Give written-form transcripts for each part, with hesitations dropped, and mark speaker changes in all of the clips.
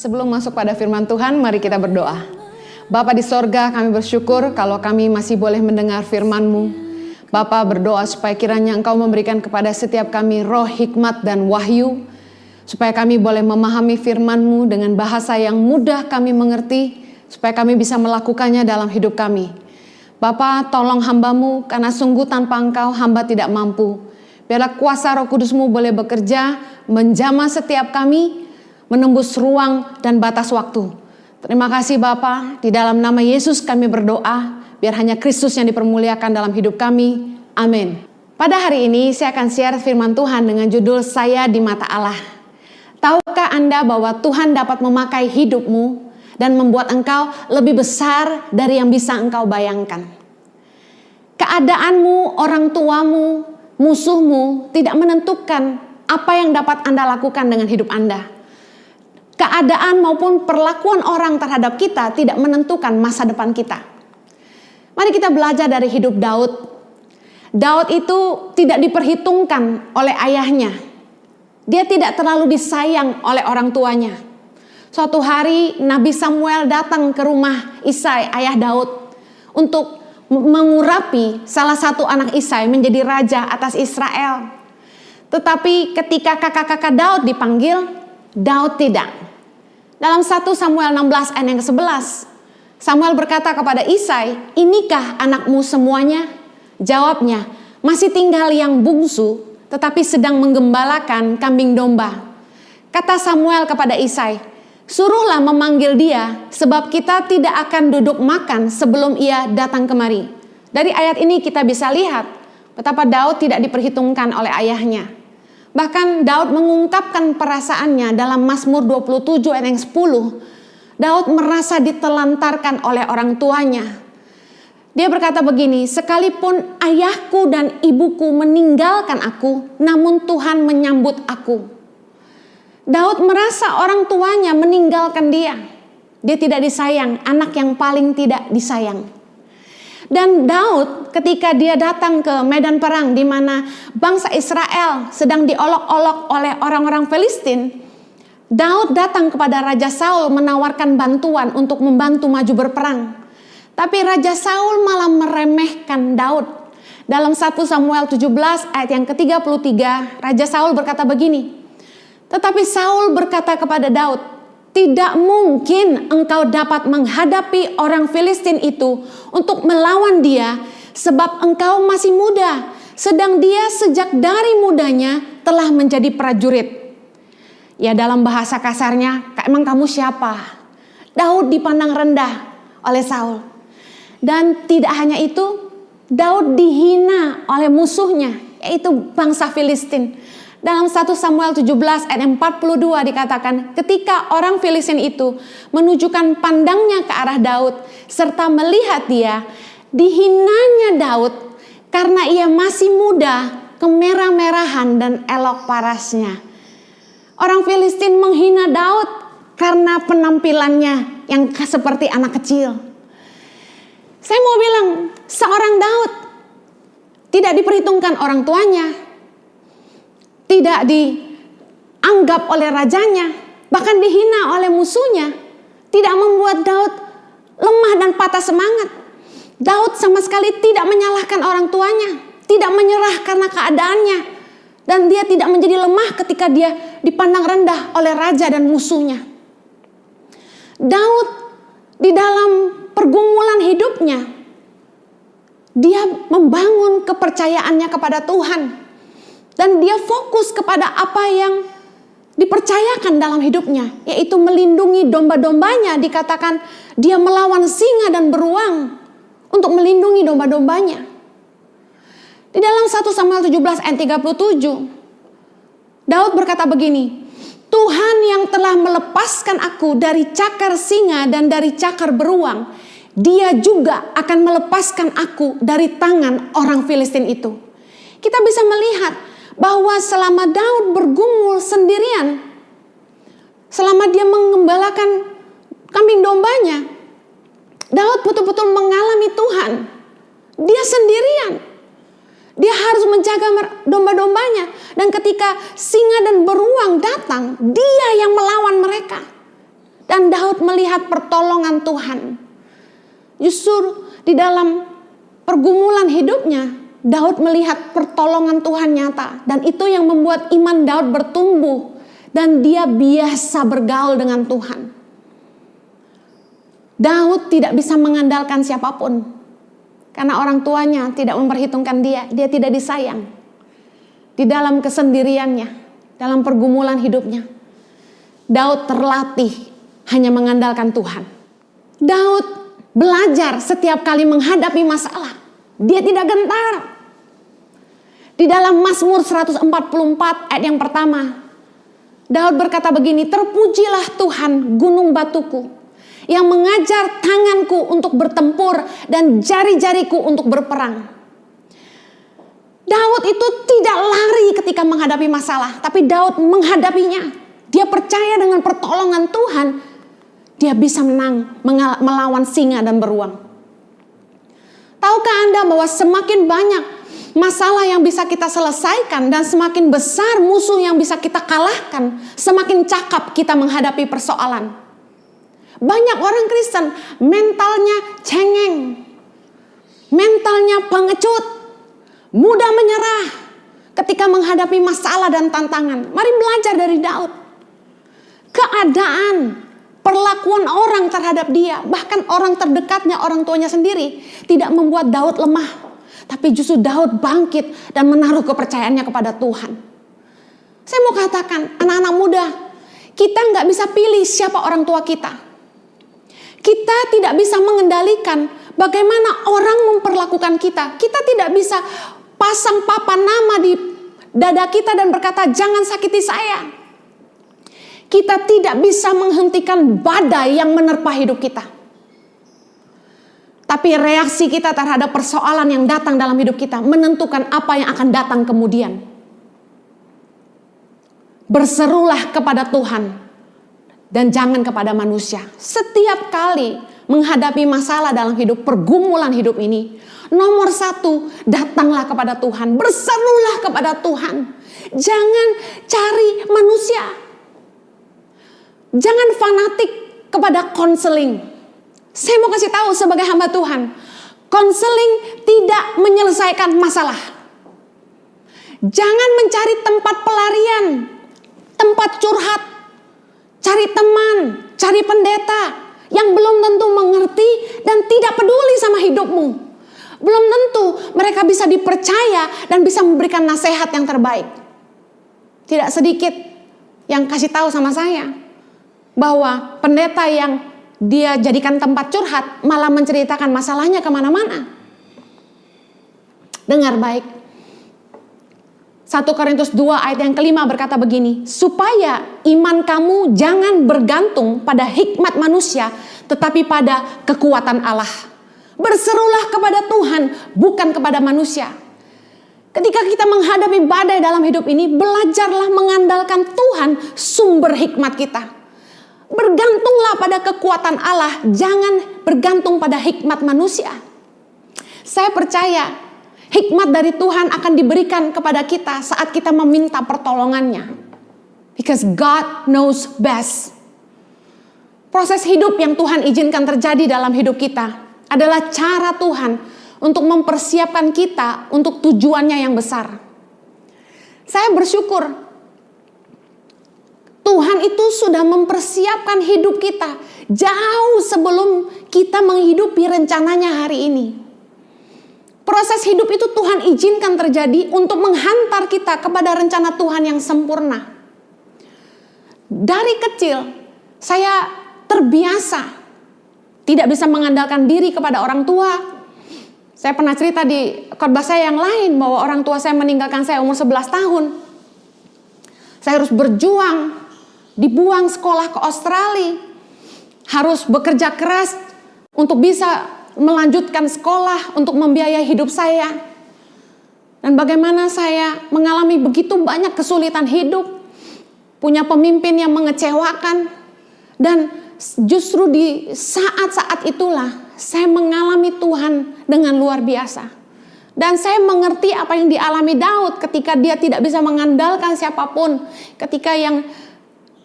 Speaker 1: Sebelum masuk pada firman Tuhan, mari kita berdoa. Bapa di sorga, kami bersyukur kalau kami masih boleh mendengar firman-Mu. Bapa berdoa supaya kiranya Engkau memberikan kepada setiap kami roh hikmat dan wahyu, supaya kami boleh memahami firman-Mu dengan bahasa yang mudah kami mengerti, supaya kami bisa melakukannya dalam hidup kami. Bapa, tolong hamba-Mu, karena sungguh tanpa Engkau hamba tidak mampu. Biarlah kuasa Roh Kudus-Mu boleh bekerja, menjamah setiap kami, menembus ruang dan batas waktu. Terima kasih Bapa, di dalam nama Yesus kami berdoa, biar hanya Kristus yang dipermuliakan dalam hidup kami. Amin. Pada hari ini saya akan share firman Tuhan dengan judul Saya di Mata Allah. Tahukah Anda bahwa Tuhan dapat memakai hidupmu dan membuat engkau lebih besar dari yang bisa engkau bayangkan? Keadaanmu, orang tuamu, musuhmu tidak menentukan apa yang dapat Anda lakukan dengan hidup Anda. Keadaan maupun perlakuan orang terhadap kita tidak menentukan masa depan kita. Mari kita belajar dari hidup Daud. Daud itu tidak diperhitungkan oleh ayahnya. Dia tidak terlalu disayang oleh orang tuanya. Suatu hari Nabi Samuel datang ke rumah Isai, ayah Daud, untuk mengurapi salah satu anak Isai menjadi raja atas Israel. Tetapi ketika kakak-kakak Daud dipanggil, Daud tidak. Dalam 1 Samuel 16 ayat yang ke-11, Samuel berkata kepada Isai, "Inikah anakmu semuanya?" Jawabnya, "Masih tinggal yang bungsu, tetapi sedang menggembalakan kambing domba." Kata Samuel kepada Isai, "Suruhlah memanggil dia, sebab kita tidak akan duduk makan sebelum ia datang kemari." Dari ayat ini kita bisa lihat betapa Daud tidak diperhitungkan oleh ayahnya. Bahkan Daud mengungkapkan perasaannya dalam Mazmur 27 ayat yang 10. Daud merasa ditelantarkan oleh orang tuanya. Dia berkata begini, "Sekalipun ayahku dan ibuku meninggalkan aku, namun Tuhan menyambut aku." Daud merasa orang tuanya meninggalkan dia. Dia tidak disayang, anak yang paling tidak disayang. Dan Daud ketika dia datang ke medan perang di mana bangsa Israel sedang diolok-olok oleh orang-orang Filistin, Daud datang kepada Raja Saul menawarkan bantuan untuk membantu maju berperang. Tapi Raja Saul malah meremehkan Daud. Dalam 1 Samuel 17 ayat yang ke-33, Raja Saul berkata begini, "Tetapi Saul berkata kepada Daud, 'Tidak mungkin engkau dapat menghadapi orang Filistin itu untuk melawan dia, sebab engkau masih muda, sedang dia sejak dari mudanya telah menjadi prajurit.'" Ya, dalam bahasa kasarnya, "Emang kamu siapa?" Daud dipandang rendah oleh Saul. Dan tidak hanya itu, Daud dihina oleh musuhnya, yaitu bangsa Filistin. Dalam 1 Samuel 17 ayat 42 dikatakan, ketika orang Filistin itu menunjukkan pandangnya ke arah Daud serta melihat dia, dihinanya Daud karena ia masih muda, kemerah-merahan dan elok parasnya. Orang Filistin menghina Daud karena penampilannya yang seperti anak kecil. Saya mau bilang, seorang Daud tidak diperhitungkan orang tuanya, tidak dianggap oleh rajanya, bahkan dihina oleh musuhnya, tidak membuat Daud lemah dan patah semangat. Daud sama sekali tidak menyalahkan orang tuanya, tidak menyerah karena keadaannya, dan dia tidak menjadi lemah ketika dia dipandang rendah oleh raja dan musuhnya. Daud di dalam pergumulan hidupnya, dia membangun kepercayaannya kepada Tuhan. Dan dia fokus kepada apa yang dipercayakan dalam hidupnya, yaitu melindungi domba-dombanya. Dikatakan dia melawan singa dan beruang untuk melindungi domba-dombanya. Di dalam 1 Samuel 17 ayat 37, Daud berkata begini, "Tuhan yang telah melepaskan aku dari cakar singa dan dari cakar beruang, Dia juga akan melepaskan aku dari tangan orang Filistin itu." Kita bisa melihat bahwa selama Daud bergumul sendirian, selama dia mengembalakan kambing dombanya, Daud betul-betul mengalami Tuhan. Dia sendirian. Dia harus menjaga domba-dombanya. Dan ketika singa dan beruang datang, dia yang melawan mereka. Dan Daud melihat pertolongan Tuhan. Justru di dalam pergumulan hidupnya, Daud melihat pertolongan Tuhan nyata. Dan itu yang membuat iman Daud bertumbuh. Dan dia biasa bergaul dengan Tuhan. Daud tidak bisa mengandalkan siapapun. Karena orang tuanya tidak memperhitungkan dia. Dia tidak disayang. Di dalam kesendiriannya, dalam pergumulan hidupnya, Daud terlatih hanya mengandalkan Tuhan. Daud belajar setiap kali menghadapi masalah. Dia tidak gentar. Di dalam Mazmur 144 ayat yang pertama, Daud berkata begini, "Terpujilah Tuhan gunung batuku, yang mengajar tanganku untuk bertempur dan jari-jariku untuk berperang." Daud itu tidak lari ketika menghadapi masalah, tapi Daud menghadapinya. Dia percaya dengan pertolongan Tuhan, dia bisa menang, melawan singa dan beruang. Tahukah Anda bahwa semakin banyak masalah yang bisa kita selesaikan dan semakin besar musuh yang bisa kita kalahkan, semakin cakap kita menghadapi persoalan. Banyak orang Kristen mentalnya cengeng, mentalnya pengecut, mudah menyerah ketika menghadapi masalah dan tantangan. Mari belajar dari Daud. Keadaan, perlakuan orang terhadap dia, bahkan orang terdekatnya, orang tuanya sendiri, tidak membuat Daud lemah. Tapi justru Daud bangkit dan menaruh kepercayaannya kepada Tuhan. Saya mau katakan, anak-anak muda, kita nggak bisa pilih siapa orang tua kita. Kita tidak bisa mengendalikan bagaimana orang memperlakukan kita. Kita tidak bisa pasang papan nama di dada kita dan berkata, "Jangan sakiti saya." Kita tidak bisa menghentikan badai yang menerpa hidup kita. Tapi reaksi kita terhadap persoalan yang datang dalam hidup kita menentukan apa yang akan datang kemudian. Berserulah kepada Tuhan dan jangan kepada manusia. Setiap kali menghadapi masalah dalam hidup, pergumulan hidup ini, nomor satu, datanglah kepada Tuhan. Berserulah kepada Tuhan. Jangan cari manusia. Jangan fanatik kepada konseling. Saya mau kasih tahu sebagai hamba Tuhan, konseling tidak menyelesaikan masalah. Jangan mencari tempat pelarian, tempat curhat, cari teman, cari pendeta yang belum tentu mengerti dan tidak peduli sama hidupmu. Belum tentu mereka bisa dipercaya dan bisa memberikan nasihat yang terbaik. Tidak sedikit yang kasih tahu sama saya bahwa pendeta yang dia jadikan tempat curhat malah menceritakan masalahnya kemana-mana. Dengar baik. 1 Korintus 2 ayat yang kelima berkata begini, supaya iman kamu jangan bergantung pada hikmat manusia, tetapi pada kekuatan Allah. Berserulah kepada Tuhan, bukan kepada manusia. Ketika kita menghadapi badai dalam hidup ini, belajarlah mengandalkan Tuhan, sumber hikmat kita. Bergantunglah pada kekuatan Allah, jangan bergantung pada hikmat manusia. Saya percaya hikmat dari Tuhan akan diberikan kepada kita saat kita meminta pertolongannya. Because God knows best. Proses hidup yang Tuhan izinkan terjadi dalam hidup kita adalah cara Tuhan untuk mempersiapkan kita untuk tujuannya yang besar. Saya bersyukur Tuhan itu sudah mempersiapkan hidup kita jauh sebelum kita menghidupi rencananya hari ini. Proses hidup itu Tuhan izinkan terjadi untuk menghantar kita kepada rencana Tuhan yang sempurna. Dari kecil saya terbiasa tidak bisa mengandalkan diri kepada orang tua. Saya pernah cerita di khotbah saya yang lain bahwa orang tua saya meninggalkan saya umur 11 tahun. Saya harus berjuang, dibuang sekolah ke Australia, harus bekerja keras untuk bisa melanjutkan sekolah, untuk membiayai hidup saya. Dan bagaimana saya mengalami begitu banyak kesulitan hidup, punya pemimpin yang mengecewakan, dan justru di saat-saat itulah saya mengalami Tuhan dengan luar biasa. Dan saya mengerti apa yang dialami Daud ketika dia tidak bisa mengandalkan siapapun, ketika yang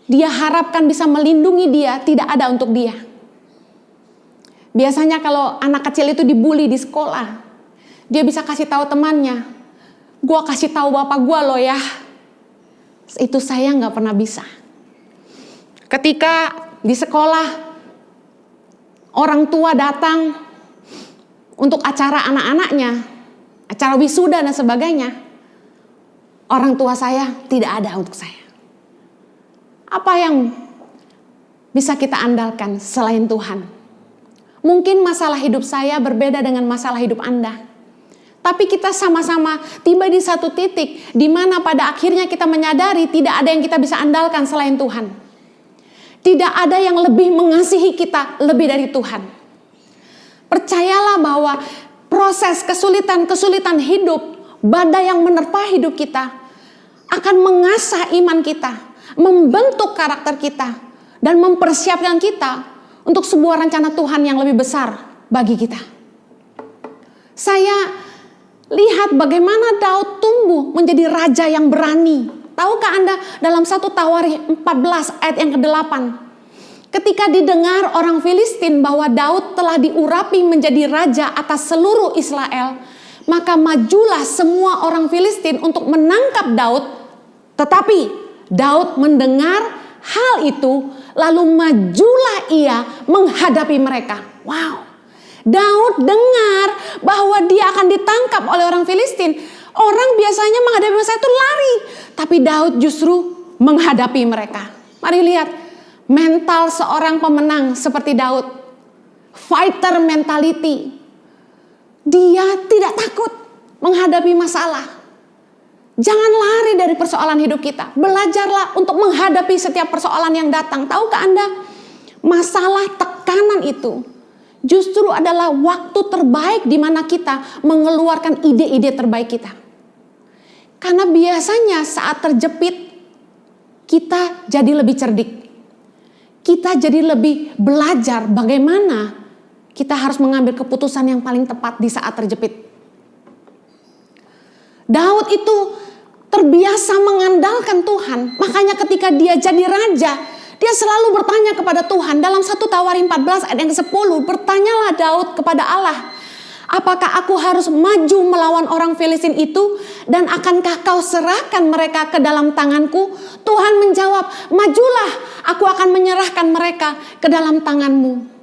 Speaker 1: dia harapkan bisa melindungi dia, tidak ada untuk dia. Biasanya kalau anak kecil itu dibully di sekolah, dia bisa kasih tahu temannya, "Gua kasih tahu bapak gua loh ya." Itu saya nggak pernah bisa. Ketika di sekolah, orang tua datang untuk acara anak-anaknya, acara wisuda dan sebagainya, orang tua saya tidak ada untuk saya. Apa yang bisa kita andalkan selain Tuhan? Mungkin masalah hidup saya berbeda dengan masalah hidup Anda. Tapi kita sama-sama tiba di satu titik di mana pada akhirnya kita menyadari tidak ada yang kita bisa andalkan selain Tuhan. Tidak ada yang lebih mengasihi kita lebih dari Tuhan. Percayalah bahwa proses kesulitan-kesulitan hidup, badai yang menerpa hidup kita akan mengasah iman kita, membentuk karakter kita, dan mempersiapkan kita untuk sebuah rencana Tuhan yang lebih besar bagi kita. Saya lihat bagaimana Daud tumbuh menjadi raja yang berani. Tahukah Anda dalam 1 Tawarikh 14 ayat yang ke-8, ketika didengar orang Filistin bahwa Daud telah diurapi menjadi raja atas seluruh Israel, maka majulah semua orang Filistin untuk menangkap Daud. Tetapi Daud mendengar hal itu, lalu majulah ia menghadapi mereka. Wow. Daud dengar bahwa dia akan ditangkap oleh orang Filistin. Orang biasanya menghadapi masalah itu lari, tapi Daud justru menghadapi mereka. Mari lihat mental seorang pemenang seperti Daud. Fighter mentality. Dia tidak takut menghadapi masalah. Jangan lari dari persoalan hidup kita. Belajarlah untuk menghadapi setiap persoalan yang datang. Tahukah Anda, masalah tekanan itu justru adalah waktu terbaik di mana kita mengeluarkan ide-ide terbaik kita. Karena biasanya saat terjepit, kita jadi lebih cerdik. Kita jadi lebih belajar bagaimana kita harus mengambil keputusan yang paling tepat di saat terjepit. Daud itu terbiasa mengandalkan Tuhan. Makanya ketika dia jadi raja, dia selalu bertanya kepada Tuhan. Dalam 1 Tawarikh 14 ayat yang ke-10, bertanyalah Daud kepada Allah, "Apakah aku harus maju melawan orang Filistin itu, dan akankah kau serahkan mereka ke dalam tanganku?" Tuhan menjawab, "Majulah, aku akan menyerahkan mereka ke dalam tanganmu."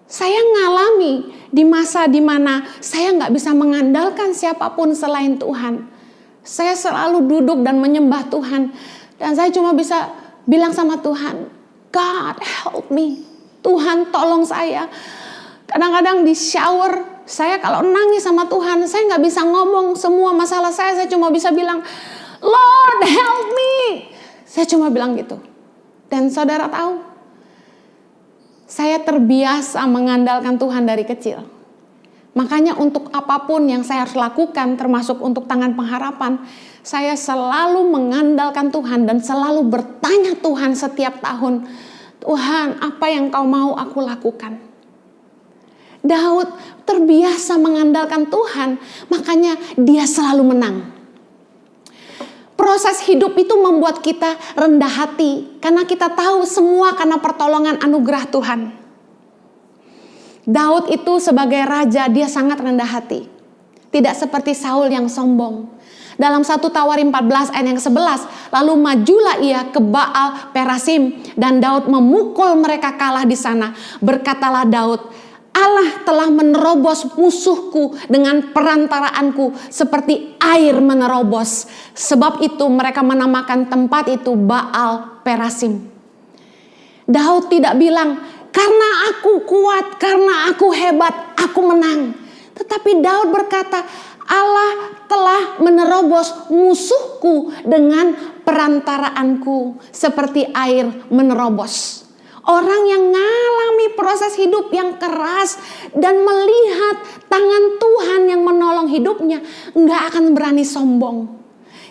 Speaker 1: Saya ngalami di masa di mana saya nggak bisa mengandalkan siapapun selain Tuhan. Saya selalu duduk dan menyembah Tuhan. Dan saya cuma bisa bilang sama Tuhan, "God help me." Tuhan tolong saya. Kadang-kadang di shower, saya kalau nangis sama Tuhan, saya nggak bisa ngomong semua masalah saya cuma bisa bilang, "Lord help me." Saya cuma bilang gitu. Dan saudara tahu, saya terbiasa mengandalkan Tuhan dari kecil. Makanya untuk apapun yang saya harus lakukan, termasuk untuk Tangan Pengharapan, saya selalu mengandalkan Tuhan dan selalu bertanya Tuhan setiap tahun, "Tuhan, apa yang kau mau aku lakukan?" Daud terbiasa mengandalkan Tuhan, makanya dia selalu menang. Proses hidup itu membuat kita rendah hati, karena kita tahu semua karena pertolongan anugerah Tuhan. Daud itu sebagai raja, dia sangat rendah hati. Tidak seperti Saul yang sombong. Dalam 1 Tawarikh 14 ayat yang ke-11, lalu majulah ia ke Baal Perasim, dan Daud memukul mereka kalah di sana. Berkatalah Daud, "Allah telah menerobos musuhku dengan perantaraanku seperti air menerobos." Sebab itu mereka menamakan tempat itu Baal Perasim. Daud tidak bilang, "Karena aku kuat, karena aku hebat, aku menang." Tetapi Daud berkata, "Allah telah menerobos musuhku dengan perantaraanku seperti air menerobos." Orang yang mengalami proses hidup yang keras dan melihat tangan Tuhan yang menolong hidupnya, nggak akan berani sombong.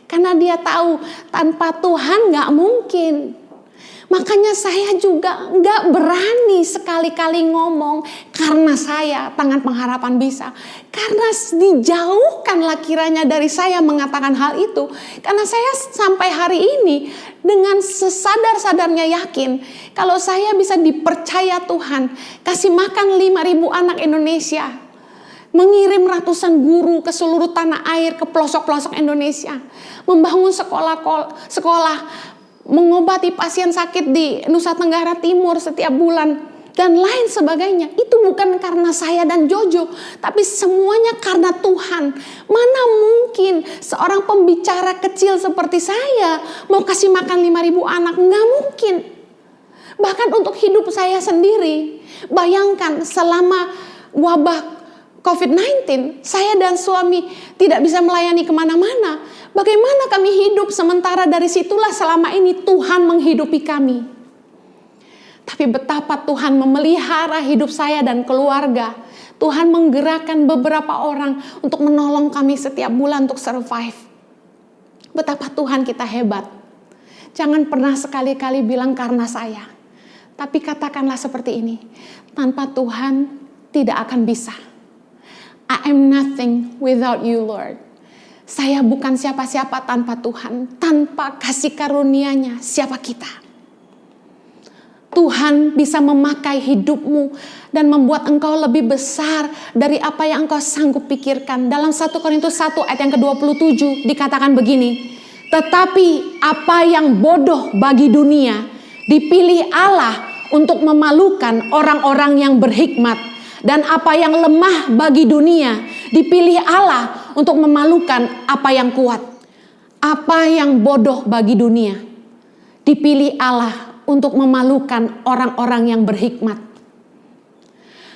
Speaker 1: Karena dia tahu tanpa Tuhan nggak mungkin. Makanya saya juga nggak berani sekali-kali ngomong karena saya tangan pengharapan bisa. Karena dijauhkanlah kiranya dari saya mengatakan hal itu. Karena saya sampai hari ini dengan sesadar-sadarnya yakin kalau saya bisa dipercaya Tuhan kasih makan 5.000 anak Indonesia, mengirim ratusan guru ke seluruh tanah air, ke pelosok-pelosok Indonesia, membangun sekolah, mengobati pasien sakit di Nusa Tenggara Timur setiap bulan, dan lain sebagainya. Itu bukan karena saya dan Jojo, tapi semuanya karena Tuhan. Mana mungkin seorang pembicara kecil seperti saya mau kasih makan 5.000 anak? Nggak mungkin. Bahkan untuk hidup saya sendiri, bayangkan selama wabah COVID-19, saya dan suami tidak bisa melayani kemana-mana. Bagaimana kami hidup sementara dari situlah selama ini Tuhan menghidupi kami. Tapi betapa Tuhan memelihara hidup saya dan keluarga. Tuhan menggerakkan beberapa orang untuk menolong kami setiap bulan untuk survive. Betapa Tuhan kita hebat. Jangan pernah sekali-kali bilang karena saya. Tapi katakanlah seperti ini, tanpa Tuhan tidak akan bisa. I am nothing without you, Lord. Saya bukan siapa-siapa tanpa Tuhan. Tanpa kasih karunia-Nya, siapa kita? Tuhan bisa memakai hidupmu dan membuat engkau lebih besar dari apa yang engkau sanggup pikirkan. Dalam 1 Korintus 1 ayat yang ke-27 dikatakan begini. Tetapi apa yang bodoh bagi dunia dipilih Allah untuk memalukan orang-orang yang berhikmat. Dan apa yang lemah bagi dunia dipilih Allah untuk memalukan apa yang kuat. Apa yang bodoh bagi dunia dipilih Allah untuk memalukan orang-orang yang berhikmat.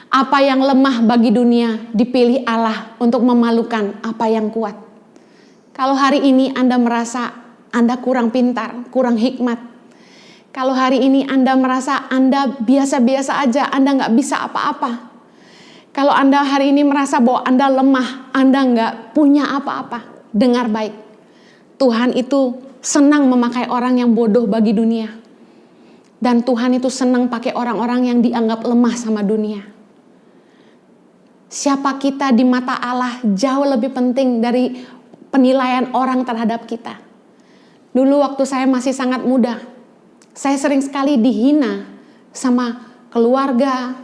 Speaker 1: Apa yang lemah bagi dunia dipilih Allah untuk memalukan apa yang kuat. Kalau hari ini Anda merasa Anda kurang pintar, kurang hikmat. Kalau hari ini Anda merasa Anda biasa-biasa aja, Anda nggak bisa apa-apa. Kalau Anda hari ini merasa bahwa Anda lemah, Anda nggak punya apa-apa, dengar baik. Tuhan itu senang memakai orang yang bodoh bagi dunia. Dan Tuhan itu senang pakai orang-orang yang dianggap lemah sama dunia. Siapa kita di mata Allah jauh lebih penting dari penilaian orang terhadap kita. Dulu waktu saya masih sangat muda, saya sering sekali dihina sama keluarga,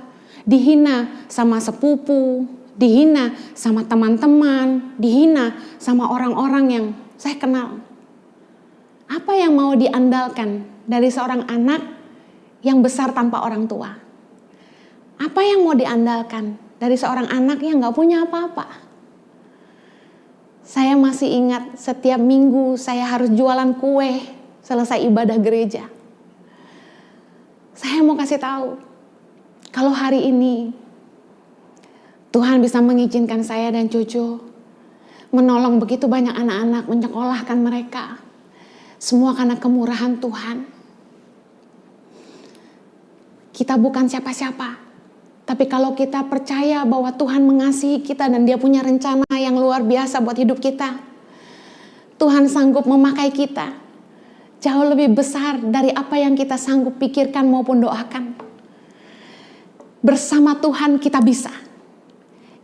Speaker 1: dihina sama sepupu, dihina sama teman-teman, dihina sama orang-orang yang saya kenal. Apa yang mau diandalkan dari seorang anak yang besar tanpa orang tua? Apa yang mau diandalkan dari seorang anak yang gak punya apa-apa? Saya masih ingat setiap minggu saya harus jualan kue selesai ibadah gereja. Saya mau kasih tahu, kalau hari ini Tuhan bisa mengizinkan saya dan Jojo menolong begitu banyak anak-anak, menyekolahkan mereka, semua karena kemurahan Tuhan. Kita bukan siapa-siapa, tapi kalau kita percaya bahwa Tuhan mengasihi kita dan Dia punya rencana yang luar biasa buat hidup kita, Tuhan sanggup memakai kita jauh lebih besar dari apa yang kita sanggup pikirkan maupun doakan. Bersama Tuhan kita bisa.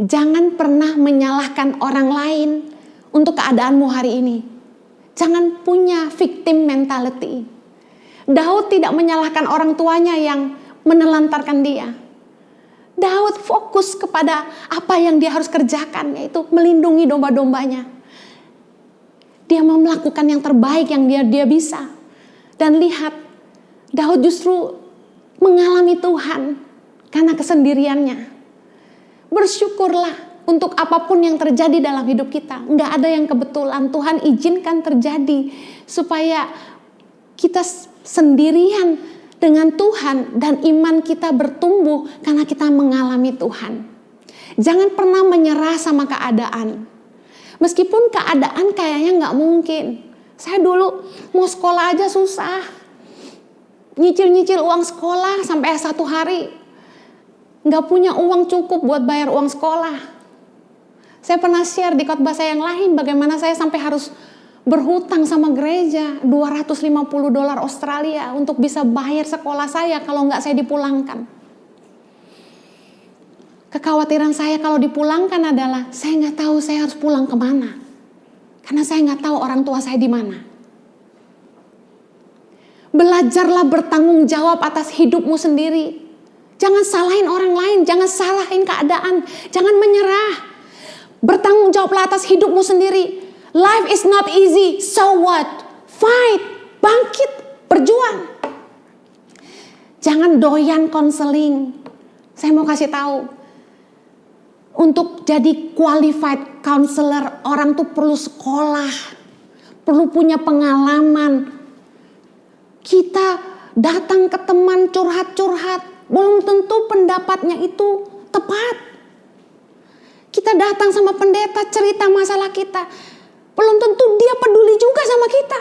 Speaker 1: Jangan pernah menyalahkan orang lain untuk keadaanmu hari ini. Jangan punya victim mentality. Daud tidak menyalahkan orang tuanya yang menelantarkan dia. Daud fokus kepada apa yang dia harus kerjakan, yaitu melindungi domba-dombanya. Dia mau melakukan yang terbaik yang dia bisa. Dan lihat, Daud justru mengalami Tuhan karena kesendiriannya. Bersyukurlah untuk apapun yang terjadi dalam hidup kita. Nggak ada yang kebetulan. Tuhan izinkan terjadi supaya kita sendirian dengan Tuhan dan iman kita bertumbuh karena kita mengalami Tuhan. Jangan pernah menyerah sama keadaan. Meskipun keadaan kayaknya nggak mungkin. Saya dulu mau sekolah aja susah. Nyicil-nyicil uang sekolah sampai 1 hari. Nggak punya uang cukup buat bayar uang sekolah. Saya pernah share di khotbah saya yang lain bagaimana saya sampai harus berhutang sama gereja $250 Australia untuk bisa bayar sekolah saya kalau nggak saya dipulangkan. Kekhawatiran saya kalau dipulangkan adalah saya nggak tahu saya harus pulang kemana, karena saya nggak tahu orang tua saya di mana. Belajarlah bertanggung jawab atas hidupmu sendiri. Jangan salahin orang lain, jangan salahin keadaan, jangan menyerah. Bertanggung jawablah atas hidupmu sendiri. Life is not easy, so what? Fight, bangkit, berjuang. Jangan doyan konseling. Saya mau kasih tahu, untuk jadi qualified counselor, orang tuh perlu sekolah, perlu punya pengalaman. Kita datang ke teman curhat-curhat, belum tentu pendapatnya itu tepat. Kita datang sama pendeta cerita masalah kita, belum tentu dia peduli juga sama kita.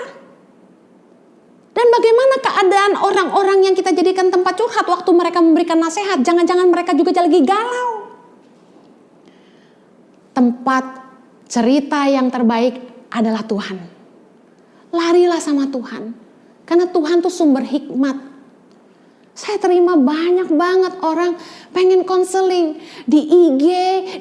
Speaker 1: Dan bagaimana keadaan orang-orang yang kita jadikan tempat curhat waktu mereka memberikan nasihat? Jangan-jangan mereka juga lagi galau. Tempat cerita yang terbaik adalah Tuhan. Larilah sama Tuhan, karena Tuhan tuh sumber hikmat. Saya terima banyak banget orang pengen konseling di IG,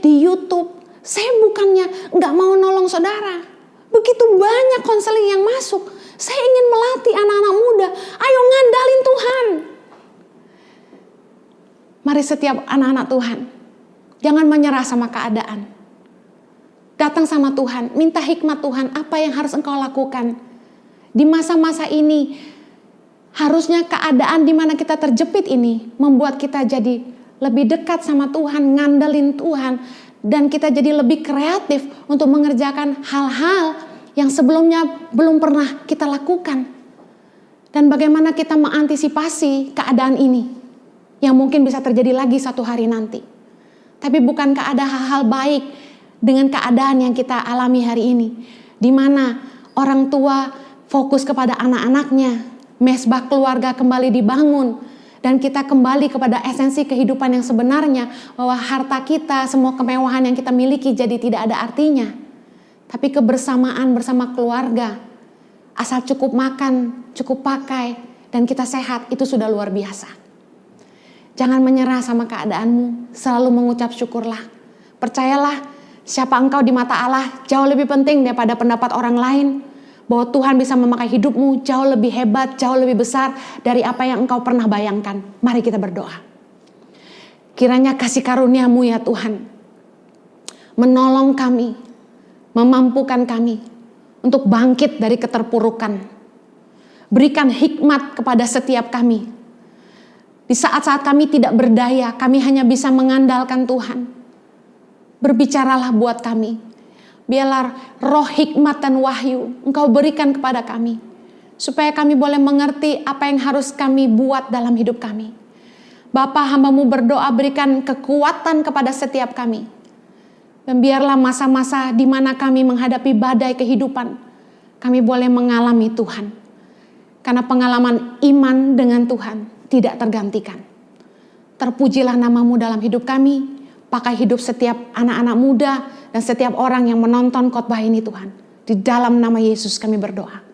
Speaker 1: di YouTube. Saya bukannya nggak mau nolong saudara. Begitu banyak konseling yang masuk. Saya ingin melatih anak-anak muda. Ayo ngandalin Tuhan. Mari setiap anak-anak Tuhan, jangan menyerah sama keadaan. Datang sama Tuhan, minta hikmat Tuhan, apa yang harus engkau lakukan. Di masa-masa ini, harusnya keadaan di mana kita terjepit ini membuat kita jadi lebih dekat sama Tuhan, ngandelin Tuhan, dan kita jadi lebih kreatif untuk mengerjakan hal-hal yang sebelumnya belum pernah kita lakukan. Dan bagaimana kita mengantisipasi keadaan ini yang mungkin bisa terjadi lagi satu hari nanti. Tapi bukankah ada hal-hal baik dengan keadaan yang kita alami hari ini, di mana orang tua fokus kepada anak-anaknya, mesbah keluarga kembali dibangun, dan kita kembali kepada esensi kehidupan yang sebenarnya, bahwa harta kita, semua kemewahan yang kita miliki jadi tidak ada artinya. Tapi kebersamaan bersama keluarga, asal cukup makan, cukup pakai, dan kita sehat, itu sudah luar biasa. Jangan menyerah sama keadaanmu, selalu mengucap syukurlah. Percayalah, siapa engkau di mata Allah jauh lebih penting daripada pendapat orang lain. Bahwa Tuhan bisa memakai hidupmu jauh lebih hebat, jauh lebih besar dari apa yang engkau pernah bayangkan. Mari kita berdoa. Kiranya kasih karunia-Mu ya Tuhan, menolong kami, memampukan kami untuk bangkit dari keterpurukan. Berikan hikmat kepada setiap kami. Di saat-saat kami tidak berdaya, kami hanya bisa mengandalkan Tuhan. Berbicaralah buat kami. Biarlah roh hikmat dan wahyu Engkau berikan kepada kami, supaya kami boleh mengerti apa yang harus kami buat dalam hidup kami. Bapa, hamba-Mu berdoa berikan kekuatan kepada setiap kami. Dan biarlah masa-masa di mana kami menghadapi badai kehidupan, kami boleh mengalami Tuhan. Karena pengalaman iman dengan Tuhan tidak tergantikan. Terpujilah nama-Mu dalam hidup kami. Pakai hidup setiap anak-anak muda dan setiap orang yang menonton khotbah ini Tuhan. Di dalam nama Yesus kami berdoa.